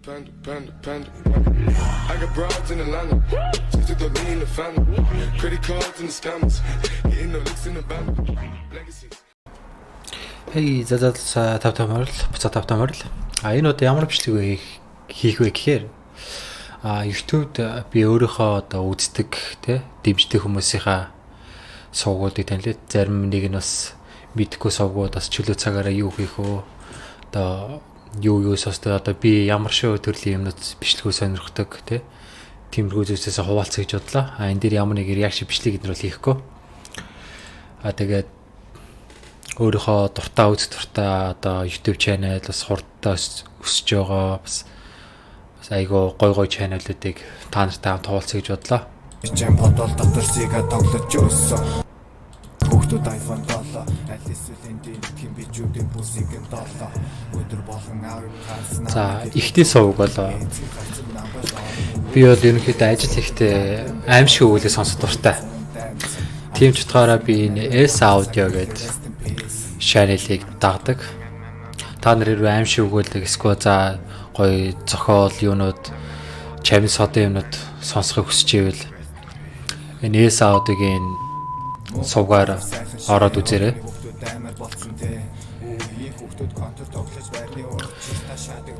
I got broads in Atlanta, just to throw me in the family. Credit cards and the scammers, getting no licks in the band. Legacies. Hey, тавтамаар л. Энэ удаа ямар бичлэг хийх вэ гэхээр YouTube-д би өөрийнхөө одоо үздэг те дэмждэг хүмүүсийнхаа сувгуудыг танилаа. Зарим нэг нь бас мэдхгүй сувгууд бас чөлөө цагаараа юу хийх вэ? Одоо юу состой одоо би ямар шиг төрлийн юмнууд бичлэгөө сонирхдаг те тиймэрхүү зүйлсээс хуваалцах гэж бодлоо. Энэ дээр ямар нэг реакшн бичлэг гэдэр бол хийхгүй. Тэгээд өөрийнхөө дуртай одоо YouTube channel бас хурдтай өсөж байгаа бас айгаа гой channel-уудыг та нартай хамт хуваалцах гэж бодлоо. Бичэн бодол дотор сига тоглож өссөн. Хүүхдүүд iPhone долоо аль эсвэл энэ тийм бичүүдийн бүсийг долоо өдөр болгон аврал гарсан. За ихтэй сувг болоо. Би бол ерөнхийдөө ажил хийхдээ аимшиг өгүүлээ сонсох дуртай. Тийм ч утгаараа би энэ S audio гэдэг channel-ийг дагдаг. Та нар хэрвээ аимшиг өгүүлдэг эсвэл за гоё зохиол юунууд чамин содын юмнууд сонсохыг хүсэж ивэл энэ S audio-гийн сувгаар ороод үзээрэй.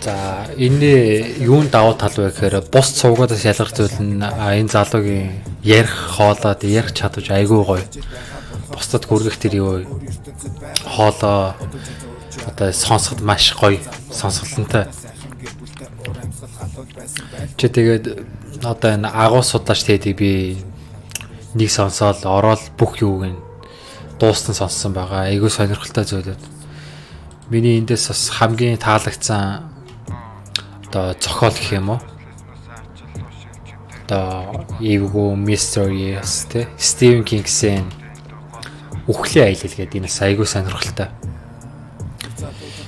За энэ юунд давуу тал вэ гэхээр бус сувгуудаас ялгах зүйл нь энэ залуугийн ярих хоолоод ярих чадвар айгүй гоё. Бусдад хүргэх тэр юу хоолоо одоо сонсоход маш гоё сонсголонтой. Тэгээд одоо энэ агуу судлаач тэдийг би нэг сонсоод ороод бүх юуг нь дуустан сонссон байгаа. Айгүй сонирхолтой зүйлүүд. Миний эндээс бас хамгийн таалагдсан одоо зохиол гэх юм уу? Одоо эвгүй mysteries те Стивен Кингсэн Үхлийн аялал гэдэг энэ бас айгүй сонирхолтой.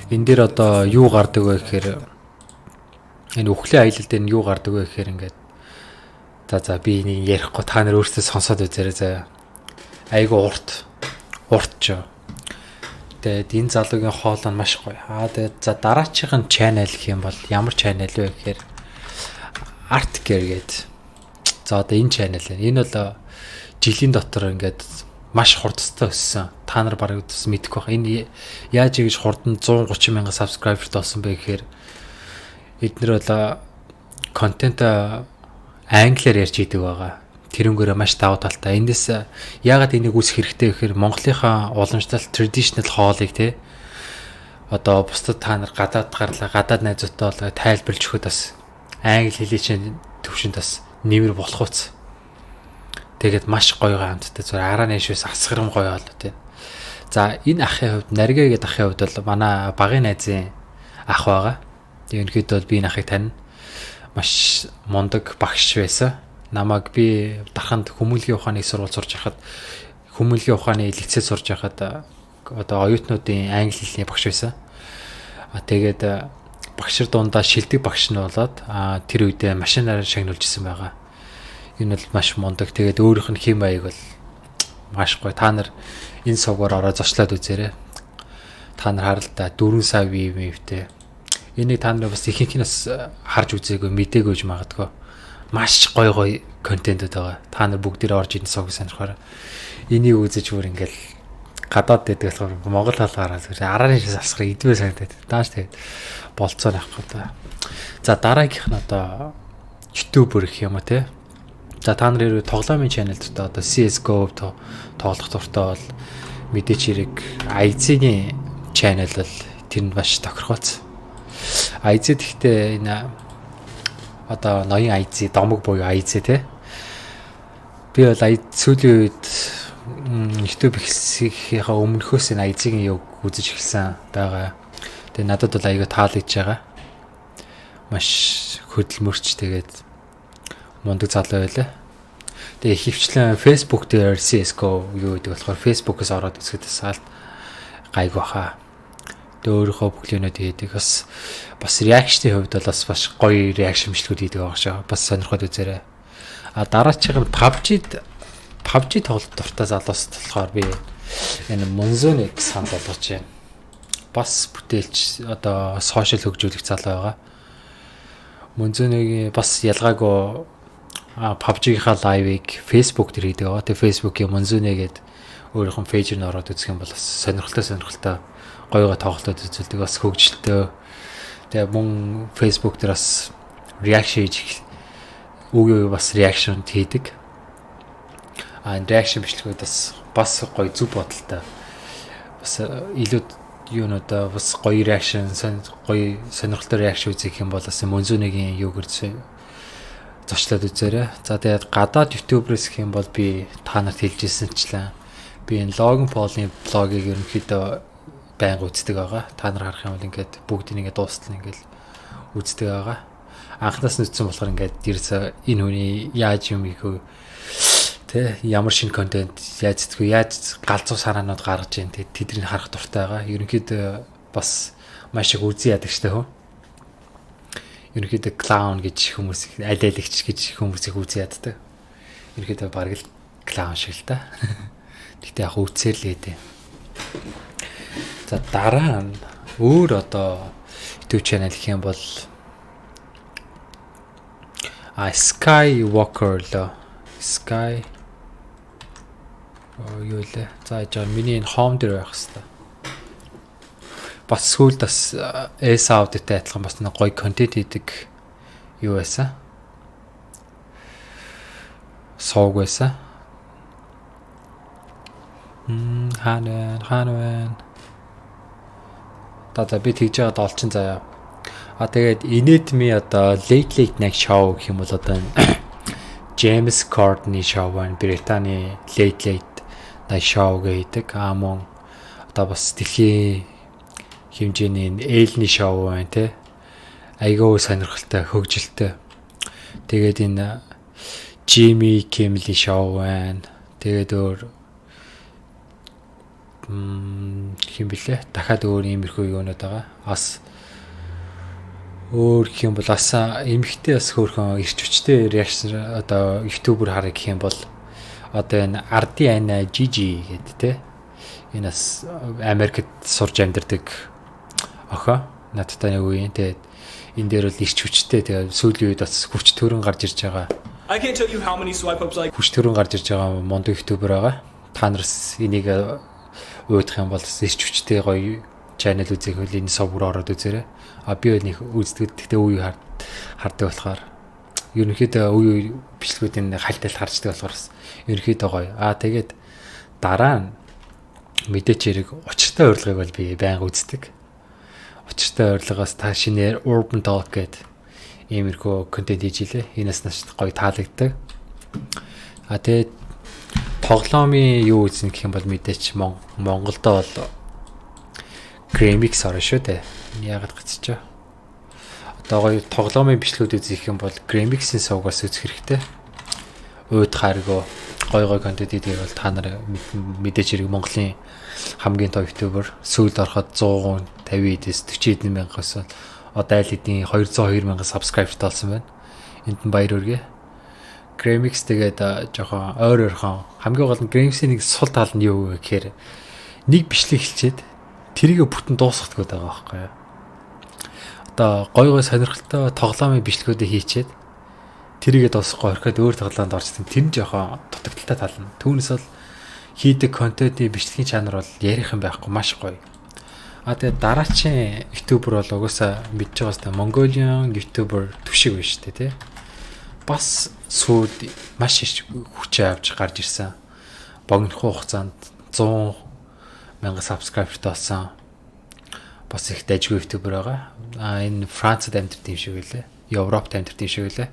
Энэ дээр одоо юу гардаг вэ гэхээр энэ Үхлийн аялал дээр юу гардаг вэ гэхээр ингээд за би энийг ярихгүй та нар өөрсдөө сонсоод үзээрэй заяа. Айгу урт ч. Тэгээд энэ залуугийн хоол нь маш гоё. Тэгээд за дараачихын channel гэх юм бол ямар channel вэ гэхээр ustgaj гэдэг. За одоо энэ channel энэ бол жилийн дотор ингээд маш хурдтай өссөн. Та нар барыг бас мэдэхгүй байх. Энэ яаж ингэж хурдан 130 мянган subscriber тоосон бэ гэхээр эдгээр бол контент англиар ярьж идэг байгаа. Тэрнгээрээ маш давуу талтай. Эндээс яагаад энийг үүсгэх хэрэгтэй гэхээр Монголынхаа уламжлалт traditional хоолыг те одоо бусдад та нар гадаад гарлаа гадаад найзуудтай бол тайлбарлаж өгөхөд бас англи хэлний төвшөнд бас нэмэр болох уц. Тэгээд маш гоё хамттай зүгээр араа нэшвээс асгарам гоё болоо те. За энэ ахын хувьд Наргэ гэдэг ахын хувьд бол манай багын найзын ах байгаа. Ерөнхийдөө бол би энэ ахыг таних маш мундаг багш байсан. Намайг би дарханд хүмүүнлэгийн ухааны сургууль сурж байхад хүмүүнлэгийн ухааны лицейд сурж байхад одоо оюутнуудын англи хэлний багш байсан. Тэгээд багшир дундаа шилдэг багш нь болоод тэр үедээ машинаар шагнуулж исэн байгаа. Энэ бол маш мундаг. Тэгээд өөрийнх нь хэм маяг бол маш гоё. Та нар энэ сувгаар ороо зочлоод үзээрэй. Та нар харалтаа 4 сая view-тэй. Энийг та нар бас ихэнх нь бас харж үзээгүй мэдээгүй ч магадгүй. Маш гоё контентууд байгаа. Та нар бүгдээрээ орж ирсэн сувг сонирхоор. Энийг үзэж бүр ингээл гадаад дэдэг болохоор Монгол талаараа араа нэшээс асах идвэ санагдаад. Тааш тэгээд болцоо авах гэдэг. За дараагийнх нь одоо YouTuber гэх юм уу те. За та нар хэрэг тоглоомын channel-д одоо CS:GO тоглох дуртай бол мэдээч хэрэг IZ-ийн channel бол тэрэнд маш тохирхолцсон. IZ гэхдээ энэ одоо ноён IZ домог буюу IZ те. Би бол сүүлийн үед YouTube эхлэхийнхаа өмнөхөөс энэ IZ-ийн юг үзэж эхэлсэн байгаа. Тэгээ надад бол аяга таалагдж байгаа. Маш хөдөлмөрч тэгээд мундаг залуу байлаа. Тэгээ хөвчлэн Facebook дээр CS:GO юу гэдэг болохоор Facebook-ээс ороод үзэхэд саалт гайг баха. Өөрийнхөө бүглэнүүд хийдэг бас реакшны хувьд бол бас гоё реакшн бичлэгүүд хийдэг байгаа шүү. Бас сонирхоод үзээрэй. Дараачихын PUBG тоглолт дуртай залуус болохоор би энэ Монзоныг санд болгож байна. Бас бүтээлч одоо сошиал хөгжүүлэх залуу байгаа. Мөнзөнийг бас ялгаагүй PUBG-ийнхаа лайвыг Facebook дээр хийдэг. Тэгээ Facebook-ийн мөнзөнийгээд өөрийнхөө пэйж рүү ороод үзэх юм бол бас сонирхолтой гоёго тоглолтууд үзүүлдэг. Бас хөгжилтэй. Тэгээ мөн Facebook дээр бас reaction хийж үгүй бас reaction хийдэг. Reaction бичлэгүүд бас гоё зүг бодолтой. Бас илүү юунуудаа бас гоё reaction гоё сонирхолтой reaction үзэх юм бол бас мөнзөнийг юугэр зочлоод үзээрэй. За тэгээд гадаад YouTube-рээс гэх юм бол би та нарт хэлжсэнчлээ. Би энэ Logan Paul-ийн блогийг ерөнхийдөө байнга үздэг байгаа. Та нар харах юм бол ингээд бүгдийг ингээд дуустал ингээд үздэг байгаа. Анхнаас нь үзсэн болохоор ингээд дэрсэ энэ хүний яаж юм ийхүү тэ ямар шин контент яаж галзуу санаанууд гаргаж ийн тэднийг харах дуртай байгаа. Ерөнхийдөө бас маш их үзий яадаг штэ хөө. Ерөнхийдөө clown гэж хүмүүс алиалагч гэж хүмүүс их үзий яддаг. Ерөнхийдөө бараг л clown шиг л та. Тэгтээ яг үцээр л гэдэг. За дараа нь өөр одоо YouTube channel гэх юм бол Skywalker л Sky юу лээ. За жаа миний энэ home дээр байх хэвээр. Бас сүүлд бас S-Audit-тэй адилхан бас нэг гоё контент хийдэг юу байсан. Сууг байсан. Ханвэн. Тата би тэгж яагаад олчин заяа. Тэгээд инээдми одоо late night show гэх юм бол одоо James Corden-ийн show байна. Британий late night show гэдэг. Мөн одоо бас дэлхийн хэмжээний ээлний шоу байна те. Айгаа сонирхолтой, хөгжилтэй. Тэгээд энэ Jimmy Kimmel-ийн шоу байна. Тэгээд өөр хэм блэ? Дахиад өөр иймэрхүү юунод байгаа. Бас өөр хэм бол бас эмхтэй бас хөөрхөн ирч хүчтэй реакшн одоо YouTube-ээр харах гэх юм бол одоо энэ Ardina Gigi гэдэг те. Энэ бас Америкт сурж амьдардаг охоо надтай нэг үеийн тэгээд энэ дээр бол ирч хүчтэй тэгээд сүүлийн үед бас хүч төрөн гарч ирж байгаа. I can't tell you how many swipe ups like хүч төрөн гарч ирж байгаа мондо ютубер байгаа. Та нараас энийг уудах юм бол ирч хүчтэй гоё channel үзэх үл энэ сувгаар ороод үзээрэй. Би бол нэг үздэг гэхдээ үе хардаг болохоор ерөнхийдөө үе бичлэгүүдийн хальтал харждаг болохоор ерөнхийдөө гоё. Тэгээд дараа нь мэдээч хэрэг учиртай урилгыг бол би байнга үздэг. Учиртай урилгаас та шинээр Urban Talk гэдэг иймэрхүү контент хийж илээ. Энэс нас гоё таалагддаг. Тэгээд тоглоомын юу үзэн гэх юм бол мэдээч Монголдо бол Gramix орно шүү дээ. Яагаад гацчихаа. Одоо гоё тоглоомын бичлэгүүд үзэх юм бол Gramix-ийн сувгаас үзэх хэрэгтэй. Ууд харгоо гоё контент хийдэг бол та нар мэдээч хэрэг Монголын хамгийн том ютубер сүүлд ороход 150-ээс 40 мянгаас одоо аль хэдийн 202,000 subscriber болсон байна. Энд нь баяр хүргэе. Gramix тэгээд жоохон ойрхон хамгийн гол нь Gramix-ийн нэг сул тал нь юу вэ гэхээр нэг бичлэг хэлчихэд тэрийг бүтэн дуусгах гэдэг байгаа байхгүй юу. Одоо гоё сонирхолтой тоглоомын бичлэгүүдийг хийчихэд тэрийгээ дуусгахгүй орхиод өөр тоглоонд орчихсон. Тэр нь жоохон дутагдaltaй тал нь. Түүнээс бол хийдэг контентын бичлэгийн чанар бол ярих юм байхгүй маш гоё. Тэгээд дараачийн ютубер бол угаасаа мэдж байгаас та Mongolian ютубер төшиг байна шүү дээ тий. Бас сууд маш их хүчээ авч гарч ирсэн. Богинохоо хугацаанд 100,000 subscriberтай болсон. Бас их дайжгүй ютубер байгаа. Энэ Францад амьдардаг юм шиг байлаа. Европт амьдардаг юм шиг байлаа.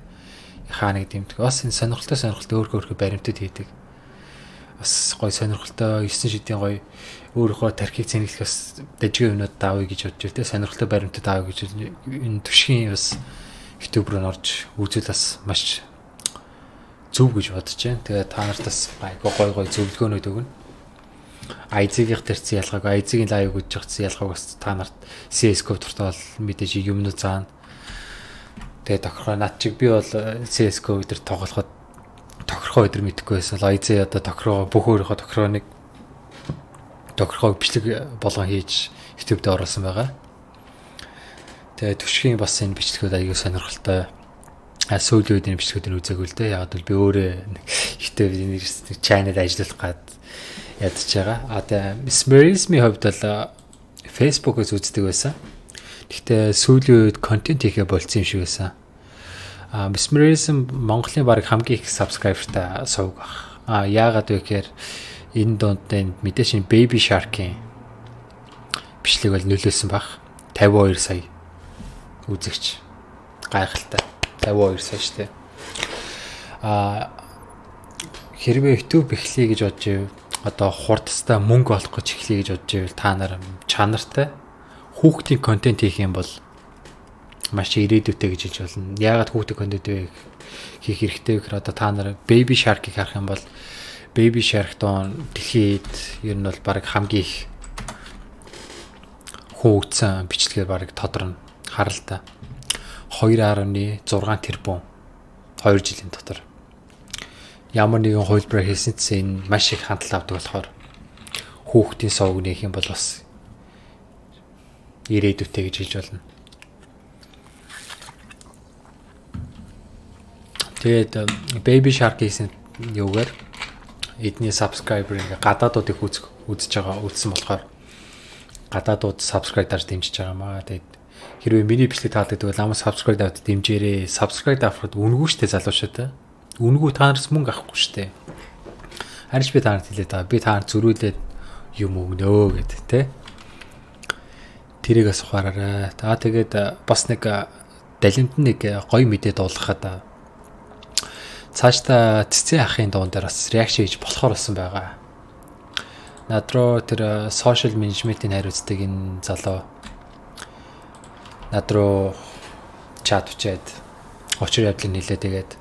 Хаа нэг дэмдэг. Бас энэ сонирхолтой өөр баримтууд хийдэг. Бас гоё сонирхолтой 9 шидийн гоё өөрийнхөө тархийг цэнгэлэхээс дайжгүй юмнууд daавыг гэж бодож байна те. Сонирхолтой баримтууд daавыг гэж энэ төвшгийн бас ютубер нь орж үзэл бас маш зөв гэж бодож байна. Тэгээ та нарт бас гоё зөвлөгөөнүүд өгнө. Айзигийн төрцөн ялгааг айзигийн лайв үзэж явахсан ялгааг бас та нарт CS:GO дуртай бол мэдээж юмнууд заана. Тэгээ тохироо над чиг би бол CS:GO өдр тоглоход тохироо өдр мэдэхгүй байсан. Айзээ одоо тохироо бүх өөрийнхөө тохироо бичлэг болгон хийж YouTube дээр оруулсан байгаа. Тэгээ түшгийн бас энэ бичлэгүүд аягүй сонирхолтой. Сүүлийн үед энэ бичлэгүүдийг үзээгүй л дээ. Яг л би өөрөө ихтэй энэ channel ажиллах гад ядаж байгаа. Тэгээ mesmerism-ийн хувьд бол Facebook-ээс үздэг байсан. Гэхдээ сүүлийн үед контент хийхэ болцсон юм шиг байсан. Mesmerism Монголын баг хамгийн их subscriberтай сувг баг. Яагаад вэ гэхээр энэ донд мэдээж энэ Baby Shark-ийн бичлэг бол нөлөөсөн баг. 52 сая үзэгч. Гайхалтай. 52 сая штэ. Хэрвээ YouTube эхлэе гэж бодож байв. Одоо хурдстаа мөнгө олох гэж эхлэе гэж бодож байвал та нар чанартай хүүхдийн контент хийх юм бол маш ирээдүйтэй гэж хэлж болно. Яагаад хүүхдийн контент хийх хэрэгтэй вэ гэхээр одоо та нар Baby Shark-ыг харах юм бол Baby Shark доон дэлхийд ер нь бол баг хамгийн их хөгжсөн бичлэгээр баг тодорно харалтаа 2.6 тэрбум 2 жилийн дотор ямар нэгэн хувилбараар хийсэн чинь энэ маш их хандлт авдаг болохоор хүүхдийн сувг нэх юм бол бас ирээдүйтэй гэж хэлж болно. Тэгээд Baby Shark хийсэн юугаар эдний subscriber ингээ гадаадуудыг үзсэн болохоор гадаадууд subscribe дарж дэмжиж байгаа маа. Тэгээд хэрвээ миний бичлэг таалагддаг бол намайг subscribe даваад дэмжээрэй. Subscribe авахд үнэгүй штэ залуучуудаа. Үнэгүй та нараас мөнгө авахгүй штэ. Харин би та нарт хэлээд байгаа. Би та нарт зөрүүлээд юм өгнөө гэд тэ. Тэрийг бас ухаараарай. Тэгээд бас нэг далимт нэг гоё мэдээ дуулгахад цаашдаа цэцэн ахын дуун дээр бас реакшн хийж болохоор болсон байгаа. Над руу тэр social management-ийн хариуцдаг энэ залуу над руу чат бичээд очир явдлыг нэлээд тэгээд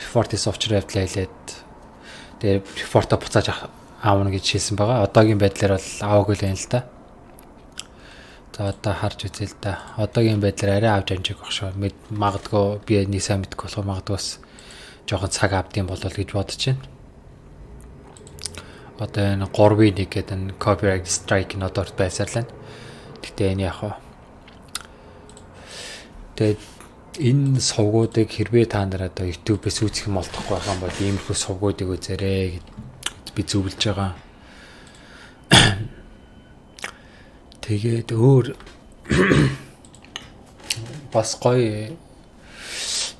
report-ис очир явдлаа хэлээд тэгээд report-а буцааж аавна гэж хэлсэн байгаа. Одоогийн байдлаар бол аваагүй л байна л да. За одоо харж үзье л да. Одоогийн байдлаар арай авч амжиг баг шүү. Магадгүй би нэг сайн мэдгүй болох магадгүй бас жоохон цаг авдсан болол гэж бодож байна. Одоо энэ 3-1 гэдэг энэ copyright strike нь одоорт байсаарлаа. Гэтэ энэ яг хаа. Тэгээд энэ сувгуудыг хэрвээ та нар одоо YouTube-ээс үзэх юм олдохгүй байгаа юм бол иймэрхүү сувгуудыг үзээрэй гэж би зөвлөж байгаа. Тэгээд өөр бас гоё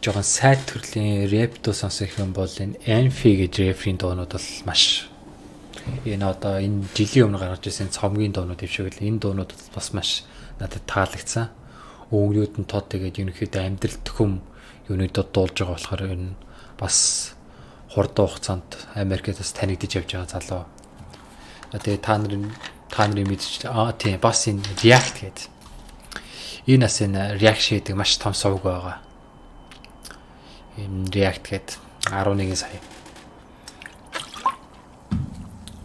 жоохон сайт төрлийн рэпто сонсох юм бол энэ Anfi гэж рефрийн дуунууд бол маш энэ одоо энэ жилийн өмнө гаргаж ирсэн цомгийн дуунууд юм шиг л энэ дуунууд бас маш надад таалагдсан. Өвгнүүд нь тод тэгээд ерөнхийдөө амьдрал төхөм юунуудад дуулж байгаа болохоор энэ бас хурдан хугацаанд Америкт бас танигдж явж байгаа залуу. Тэгээд та нарын мэдж тийм бас энэ React гэдэг. Энэ бас энэ reaction гэдэг маш том сувг байгаа. Энэ React гэдэг 11 сая.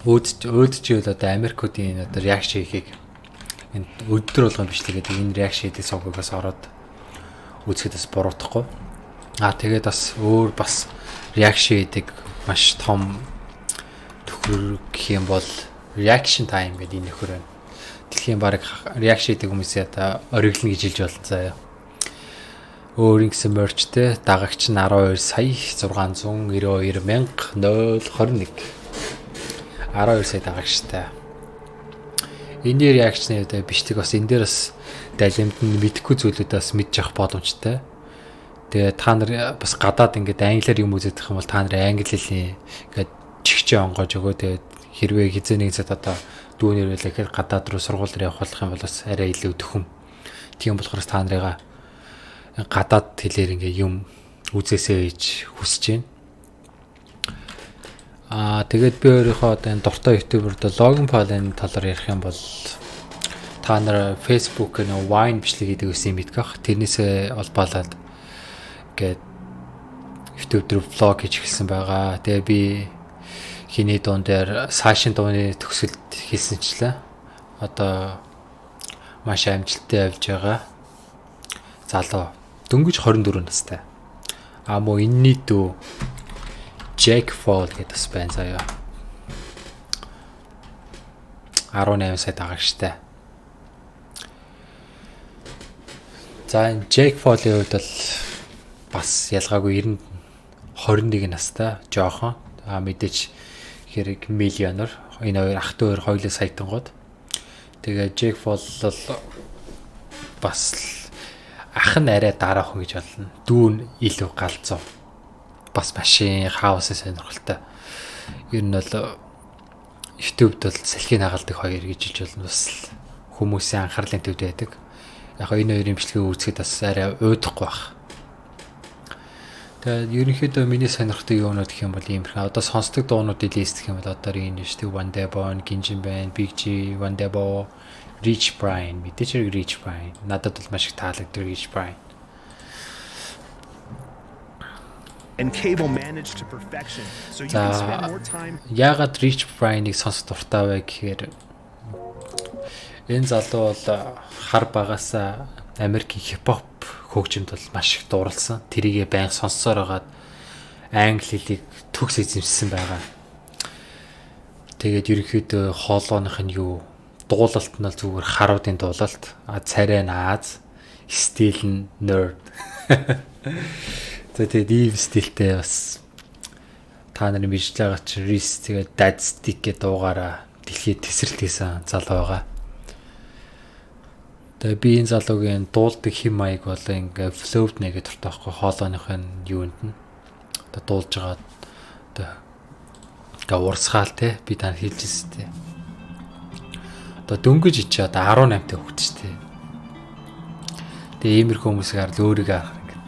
Өөдчийл одоо Америкуудын одоо reaction хийхийг энэ өдөр болгон бичлэг гэдэг энэ reaction хийдэг сувгаас ороод үзэхэд бас буруутахгүй. Тэгээд бас өөр бас reaction хийдэг маш том төхөр гэх юм бол reaction time гэдэг энэ нөхөр байна. Дэлхийн баг reaction хийдэг хүмүүсээ одоо ориглоно гэж хэлж болно заяа. Өөр ингэсэн merchтэй дагагч нь 12 сая 692 мянга 021 12 сая дагагчтай. Энэ реакцны одоо бичлэг бас энэ дээр бас далимт нь мэдхгүй зүйлүүдээ бас мэдж авах боломжтой. Тэгээ та нар бас гадаад ингээд англиар юм үзэх юм бол та нар англи хэлний ингээд чигчээ онгоож өгөө. Тэгээд хэрвээ хизээ нэг цагт одоо дүүнэр байлаа гадаад руу сургууль дээр явах болох юм бол бас арай илүү төхөм. Тийм болохоор та нарыгаа гадаад хэлээр ингээ юм үзээсэй гэж хүсэж байна. Тэгээд би өөрийнхөө одоо энэ дуртай ютуберд Logan Paul-ын талаар ярих юм бол та нар Facebook нэг wine бичлэг хийдэг гэсэн юм мэдгэх. Тэрнээсээ олбоолаад ингээд YouTube дээр vlog хийж эхэлсэн байгаа. Тэгээ би хиний дуун дээр саашин дууны төгсөлд хийсэнчлээ. Одоо маш амжилттай явж байгаа. Залуу дөнгөж 24 настай. Мөн энэний дүү Jack Fall гэдэг бас байна заяа. 18 сая дагагчтай. За Jake Paul-ийн хувьд бол бас ялгаагүй 21 настай жоохон мэдээж хэрэг миллионер энэ хоёр ах トゥ хоёулаа саятангууд. Тэгээ Jake Paul бол бас ах нь арай дараахан гэж болно. Дүү нь илүү галзуу. Бас машин хаусаа сонирхолтой. Ер нь бол YouTube-д бол салхийг хагалдаг хоёр гэж хэлж болно. Бас хүмүүсийн анхаарлын төвд байдаг. Яг энэ хоёрын бичлэгийг үзэхэд бас арай уйдахгүй баг. Тэгээд ерөнхийдөө миний сонирхдаг юунууд гэх юм бол иймэрхүү. Одоо сонсдог дуунуудыг листэх юм бол одоо энэ шүү дээ. One Day Bone, Ginjin Band, Big G, One Day Bo, Rich Brian, мэдээж Rich Brian. Надад бол маш их таалагддаг Rich Brian. And cable managed to perfection. So you can spend more time. Яагаад Rich Brian-ыг сонсох дуртай вэ гэхээр энэ залуу бол хар багасаа Америкийн хипхоп хөгжимд бол маш их дурлсан. Тэрийгээ байнга сонссоор хагаад англи хэлийг төгс эзэмшсэн байгаа. Тэгээд ерөнхийдөө хоолойных нь юу дуулалт нь бол зүгээр харуудын дуулалт, царай нь Аз, стил нь nerd. Тэгээд ийм стилтэй бас та нарын бижж байгаа чинь Riz тэгээд Dad Stick гэдэг дуугаараа дэлхийд тесрэлтсэн залуу байгаа. Тэгээд би энэ залуугийн дуулдаг хэм маяг бол ингээ flowed нэгэ дуртай байхгүй хоолойных нь юунд нь одоо дуулж байгаа одоо урсгаал те би тань хэлжсэн те. Одоо дөнгөж ичээ одоо 18 та хөвгт штэ. Тэгээ иймэрхүү хүмүүсийг хараад өөрийгөө харах ингээ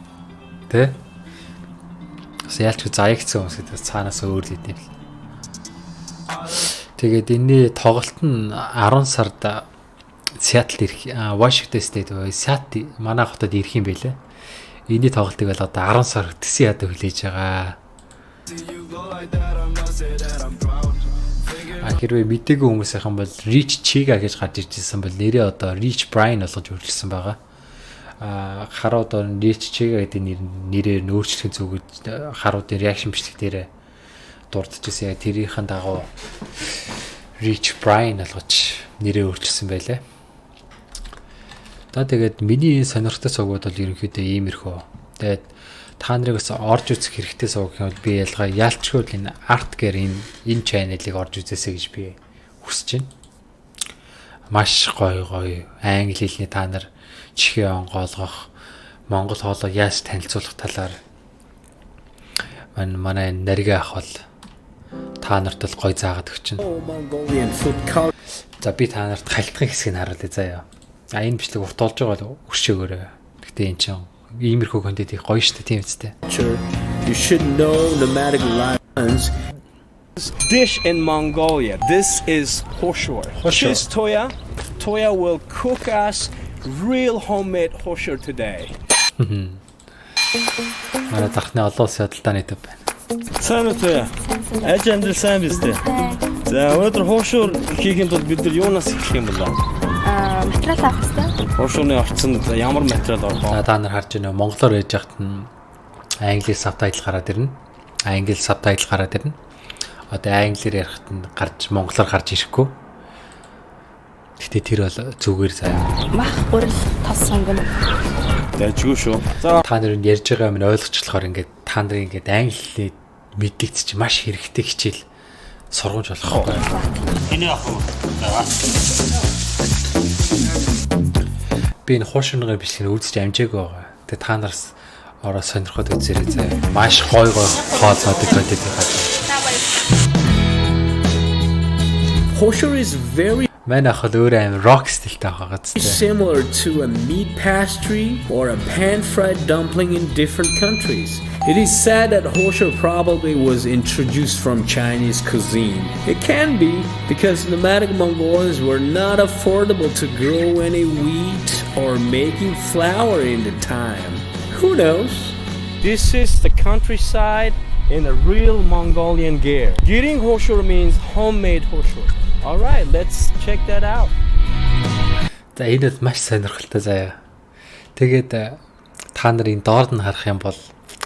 те. Ялч заягцсан хүмүүс гэдэг цаанаас өөр л идэв. Тэгээд энэний тоглолт нь 10 сард Seattle ирэх Washington State Seattle манай хотод ирэх юм байлээ. Энэний тоглолтыг бол одоо 10 сар төсөө ядаа хүлээж байгаа. Хэрвээ мэдээгүй хүмүүсийнхэн бол Rich Chiga гэж гарч иржсэн бол нэрээ одоо Rich Brian болгож өөрчилсөн байгаа. Харууд Rich Chiga гэдэг нэрээр өөрчлөх зүгт харуудын реакшн бичлэг дээр дурдчихсан. Яг тэрийнхэн дагуу Rich Brian болгож нэрээ өөрчилсөн байлаа. Тэгээд миний сонирхтой сувгууд бол ерөнхийдөө иймэрхүү. Тэгээд та нарыг бас орж үзэх хэрэгтэй сувг гэвэл би ялгаа яалчгүй энэ арт гэр энэ чаналыг орж үзээсэй гэж би хүсэж байна. Маш гоё англи хэлний та нар чихээ онгоолгох, монгол хоолой яаж танилцуулах талаар манай нарийн ах бол та нарт л гоё заагаад өгч байна. За би та нарт халтхан хэсгийг харуулъя заяа. Энэ бичлэг урт болж байгаа л өршөөгөөрэй. Гэтэ энэ чинь иймэрхүү контент их гоё штэ тийм үстэй. You should know nomadic lions. Dish in Mongolia. This is hoshor. She's Toya. Toya will cook us real homemade hoshor today. Манай дахны олон улсын худалдааны төв байна. Сайн уу Toya? Аж амьдрал сайн биз дээ. За өнөөдөр hoshor хийхэд бол бид нар юунаас эхлэх юм болоо? Материал авах хэрэгтэй. Hoshor-ны орцонд ямар материал орох вэ? Та нар харж байна уу? Монголоор ярьж байхад нь англи subtitle гараад ирнэ. Англи subtitle гараад ирнэ. Одоо англиэр ярихад нь гарч монголоор гарч ирэхгүй. Гэтэ тэр бол зүгээр заяа. Мах гурил тос сонгоно. Яжгүй шүү. За та нар ярьж байгаа юм ойлгочлохоор ингээд та нарын ингээд англи мэддэгч чи маш хэрэгтэй хичээл сургамж болох байхгүй. Энэ яах вэ? Би энэ хоошингаа бичлэг үзэж амжаагүй байгаа. Тэгээ та нараас ороо сонирхоод үзээрэй заяа. Маш гоё хоолнуудыг бодож байгаа. Hoshor is very Манай ах л өөрөө аим rock стилтэй байгаа ч тийм. similar to a meat pastry or a pan-fried dumpling in different countries. It is said that hoshor probably was introduced from Chinese cuisine. It can be because nomadic Mongolians were not affordable to grow any wheat or making flour in the time. Who knows? This is the countryside in a real Mongolian gear. Getting hoshor means homemade hoshor. All right, let's check that out. За энэ бол маш сонирхолтой заяа. Тэгээд та нарын доорд нь харах юм бол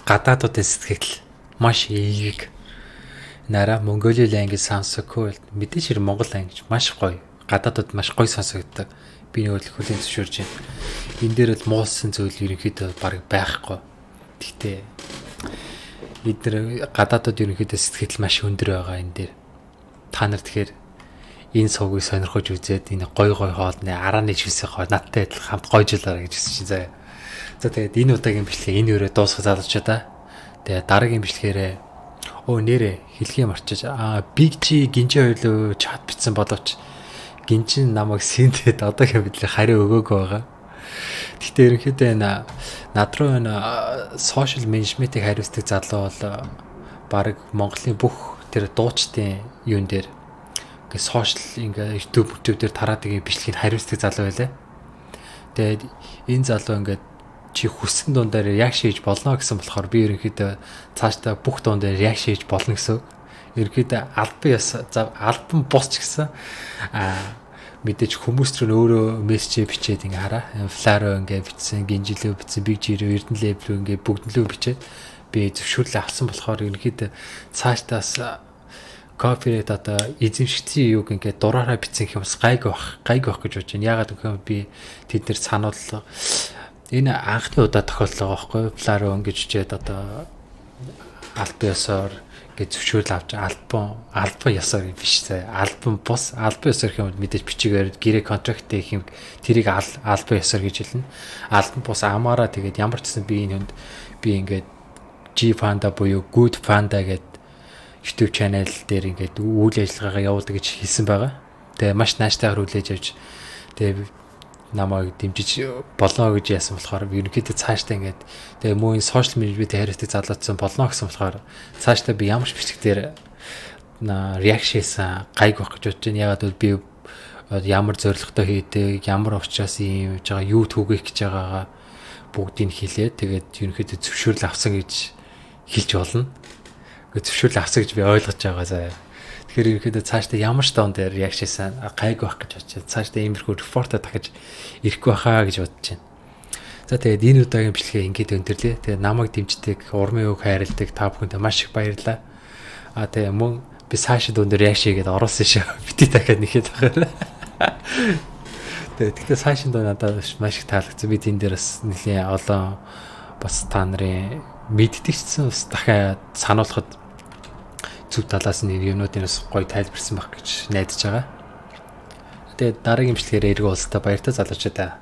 гадаадуудын сэтгэл маш эерэг. Нара Mongolia language sounds so cool. Мэдээж хэрэг монгол language маш гоё. Гадаадууд маш гоё сонсогддог. Би өөрөлд хөлийн зөвшөөрж байна. энэ дээр л муулсан зүйл ерөнхийдөө баг байхгүй. Гэхдээ бид нар гадаадд ерөнхийдөө сэтгэл маш өндөр байгаа энэ дээр. Та нар тэгэхээр энэ сувгийг сонирхож үзээд энэ гой хоолны арааны шивсээ хоо надтай адил хамт гойжлаарай гэж хэлсэн чинь заяа. За тэгээд энэ удаагийн бичлэгээ энэ өрөө дуусгаж залуучаа та. Тэгээд дараагийн бичлэгээр нэрээ хэлхий марчиж бвг гинжи хоёлоо чат бичсэн боловч гинжин намайг синтэд одоогийн бидлэг хариу өгөөгүй байгаа. Гэхдээ ерөнхийдөө энэ над руу энэ сошиал менежментийг хариуцдаг залуу бол баг Монголын бүх тэр дуучдын юун дээр ингээ сошиал ингээ YouTube дээр тараад байгаа бичлэгийг хариуцдаг залуу байлаа. Тэгээд энэ залуу ингээд чи хүссэн дундаар реакшн хийж болно гэсэн болохоор би ерөнхийдөө цаашдаа бүх дундаар реакшн хийж болно гэсэн. Ерөнхийдөө альбом босч гэсэн мэдээж хүмүүс рүү өөрөө мессеж бичээд ингээ хараа. Фларо ингээ бичсэн, гинжилөө бичсэн, бигжирөө эрдэнэ левлөө ингээ бүгдлөө бичээд би зөвшөөрлөө авсан болохоор ерөнхийдөө цаашдаас копирайт одоо эзэмшигдсэн юуг ингээ дураараа бичсэн юм бас гайг байх гэж бодож байна. Ягаад гэвэл би тэд нэр санууллаа. Энэ анхны удаа тохиолдол байгаа байхгүй. Фларо ингэж чижээд одоо албан ёсоор гэж зөвшөөрөл авч альбом ёсоор биш заа. Альбом ёсоор юм мэдээж бичигээр гэрээ контракт хийх юм тэрийг альбом ёсоор гэж хэлнэ. Альбом бус амаараа тэгээд ямар ч гэсэн би энэ хүнд би ингээд G Panda буюу Good Panda гэдэг YouTube channel дээр ингээд үйл ажиллагаагаа явуулдаг гэж хэлсэн байгаа. Тэгээ маш нааштайгаар хүлээж авч тэгээ намайг дэмжиж болно гэж яасан болохоор ерөнхийдөө цаашдаа ингээд тэгээ муу энэ сошиал медиатэй хариуцдаг залуучсан болно гэсэн болохоор цаашдаа би ямар ч бичлэгээр реакшн хийсэн гайг байх гэж бодож байна. Ягаад гэвэл би ямар зорилготой хийдэг, ямар учраас юм хийж байгаа, юу түгэх гэж байгаагаа бүгдийг хэлээд тэгээд ерөнхийдөө зөвшөөрөл авсан гэж хэлж болно. Гэхдээ зөвшөөрөл авсан гэж би ойлгож байгаа заа. Тэгэхээр ерөнхийдөө цаашдаа ямар ч доон дээр реакшн хийсэн гайг байх гэж бодож байна. Цаашдаа иймэрхүү репортоо дахиж ирэхгүй байхаа гэж бодож байна. За тэгээд энэ удаагийн бичлэгээ ингээд өндөрлөө. Тэгээд намайг дэмждэг, урмын үг хайрладаг та бүхэнд маш их баярлалаа. Тэгээ мөн би цаашид өндөр реакшн хийгээд оруулсан шүү. Бити дахиад нэхэд байгаа. Тэгээд цаашид надад маш их таалагдсан. Би энэ дээр бас нэлийн олон бас та нарын мэддэгчсэн бас дахиад сануулхад зүг талаас нь юмнуудынаас гоё тайлбарсан байх гэж найдаж байгаа. Тэгээд дараагийн бичлэгээр эргүү уулзалтаа баяртай залуучаа.